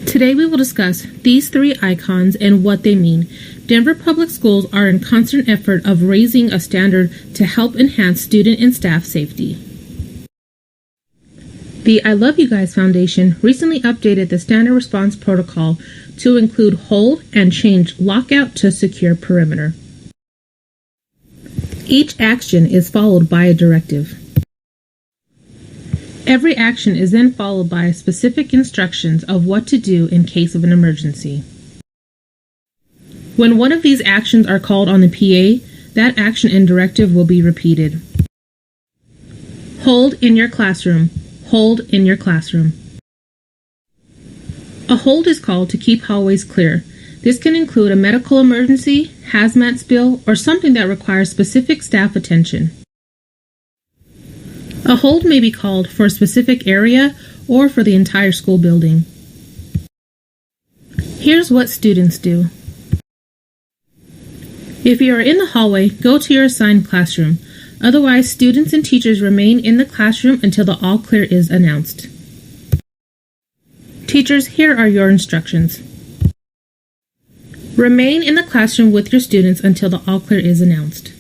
Today we will discuss these three icons and what they mean. Denver Public Schools are in constant effort of raising a standard to help enhance student and staff safety. The I Love You Guys Foundation recently updated the Standard Response Protocol to include hold and change lockout to secure perimeter. Each action is followed by a directive. Every action is then followed by specific instructions of what to do in case of an emergency. When one of these actions are called on the PA, that action and directive will be repeated. Hold in your classroom. Hold in your classroom. A hold is called to keep hallways clear. This can include a medical emergency, hazmat spill, or something that requires specific staff attention. A hold may be called for a specific area or for the entire school building. Here's what students do. If you are in the hallway, go to your assigned classroom. Otherwise, students and teachers remain in the classroom until the all clear is announced. Teachers, here are your instructions. Remain in the classroom with your students until the all clear is announced.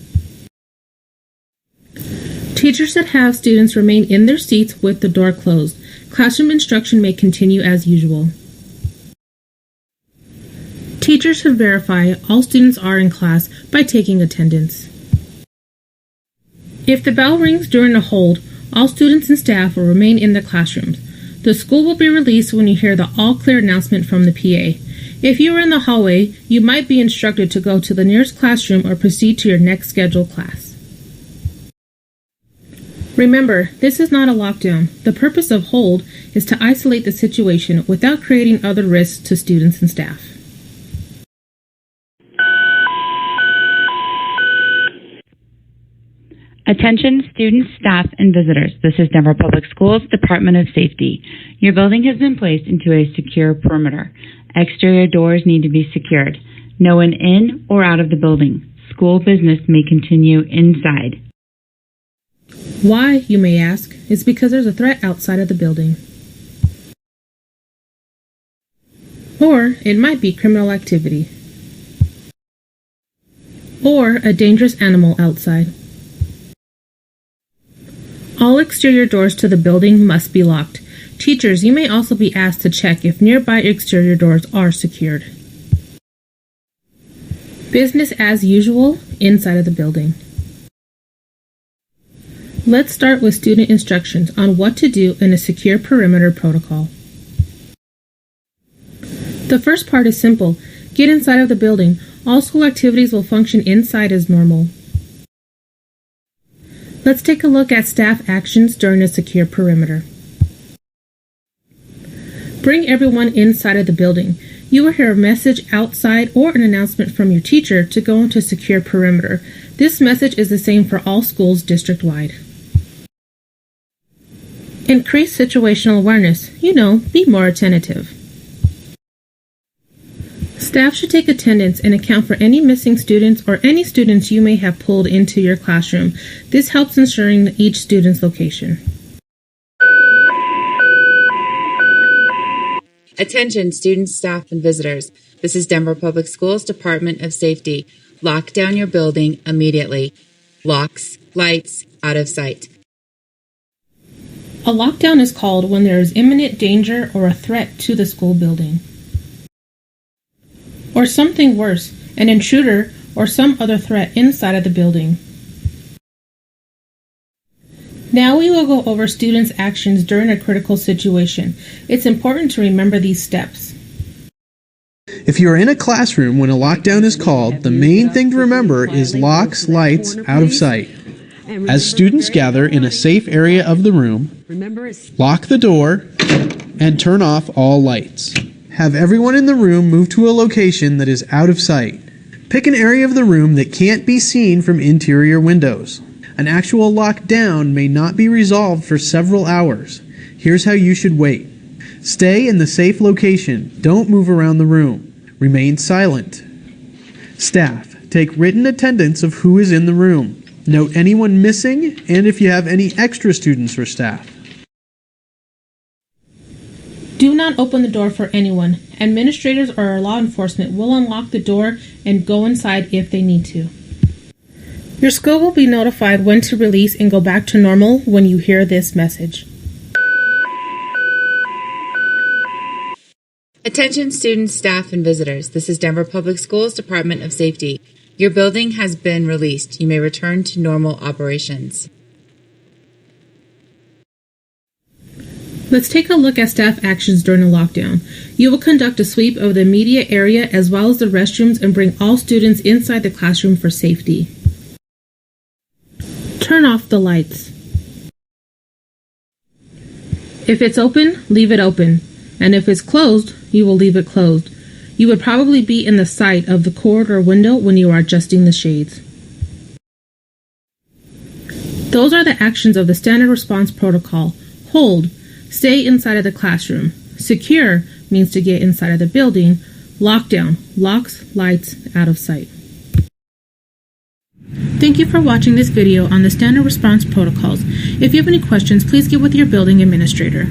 Teachers that have students remain in their seats with the door closed. Classroom instruction may continue as usual. Teachers should verify all students are in class by taking attendance. If the bell rings during a hold, all students and staff will remain in their classrooms. The school will be released when you hear the all clear announcement from the PA. If you are in the hallway, you might be instructed to go to the nearest classroom or proceed to your next scheduled class. Remember, this is not a lockdown. The purpose of hold is to isolate the situation without creating other risks to students and staff. Attention students, staff, and visitors. This is Denver Public Schools Department of Safety. Your building has been placed into a secure perimeter. Exterior doors need to be secured. No one in or out of the building. School business may continue inside. Why, you may ask, is because there's a threat outside of the building. Or it might be criminal activity. Or a dangerous animal outside. All exterior doors to the building must be locked. Teachers, you may also be asked to check if nearby exterior doors are secured. Business as usual inside of the building. Let's start with student instructions on what to do in a secure perimeter protocol. The first part is simple. Get inside of the building. All school activities will function inside as normal. Let's take a look at staff actions during a secure perimeter. Bring everyone inside of the building. You will hear a message outside or an announcement from your teacher to go into secure perimeter. This message is the same for all schools district-wide. Increase situational awareness. Be more attentive. Staff should take attendance and account for any missing students or any students you may have pulled into your classroom. This helps ensuring each student's location. Attention students, staff, and visitors. This is Denver Public Schools Department of Safety. Lock down your building immediately. Locks, lights, out of sight. A lockdown is called when there is imminent danger or a threat to the school building. Or something worse, an intruder or some other threat inside of the building. Now we will go over students' actions during a critical situation. It's important to remember these steps. If you are in a classroom when a lockdown is called, the main thing to remember is locks, lights, out of sight. As students gather in a safe area of the room, lock the door and turn off all lights. Have everyone in the room move to a location that is out of sight. Pick an area of the room that can't be seen from interior windows. An actual lockdown may not be resolved for several hours. Here's how you should wait. Stay in the safe location. Don't move around the room. Remain silent. Staff, take written attendance of who is in the room. Note anyone missing and if you have any extra students or staff. Do not open the door for anyone. Administrators or law enforcement will unlock the door and go inside if they need to. Your school will be notified when to release and go back to normal when you hear this message. Attention students, staff, and visitors. This is Denver Public Schools Department of Safety. Your building has been released. You may return to normal operations. Let's take a look at staff actions during a lockdown. You will conduct a sweep of the immediate area as well as the restrooms and bring all students inside the classroom for safety. Turn off the lights. If it's open, leave it open. And if it's closed, you will leave it closed. You would probably be in the sight of the corridor window when you are adjusting the shades. Those are the actions of the Standard Response Protocol. Hold. Stay inside of the classroom. Secure means to get inside of the building. Lockdown. Locks, lights, out of sight. Thank you for watching this video on the Standard Response Protocols. If you have any questions, please get with your building administrator.